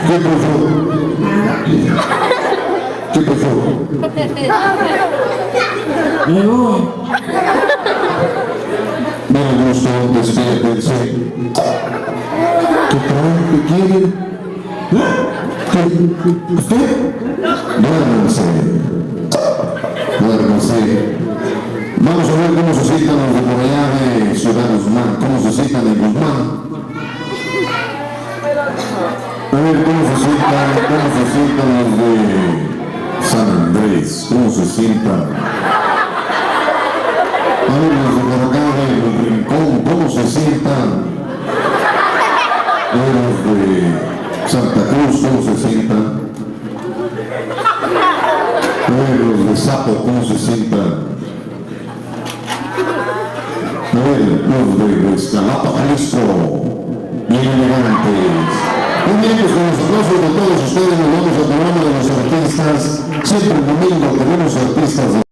¿Qué pasó? ¿Qué pasó? Bueno, gusto, despídense. ¿Qué tal? ¿Qué quieren? ¿Usted? Duérmense. Duérmense. Vamos a ver cómo se citan los de por allá de Ciudad Guzmán. ¿Cómo se citan en Guzmán? A ver cómo se citan los de San Andrés. ¿Cómo se citan? A ver los de por acá del Rincón. ¿Cómo se citan? A ver los de Santa Cruz. ¿Cómo se citan? A ver los de Sapo. ¿Cómo se citan? A ver los de Escalapa, Jalisco. Bien elegantes. Muy bien, pues con los aplausos de todos ustedes nos vamos al programa de los artistas. Siempre el domingo tenemos artistas de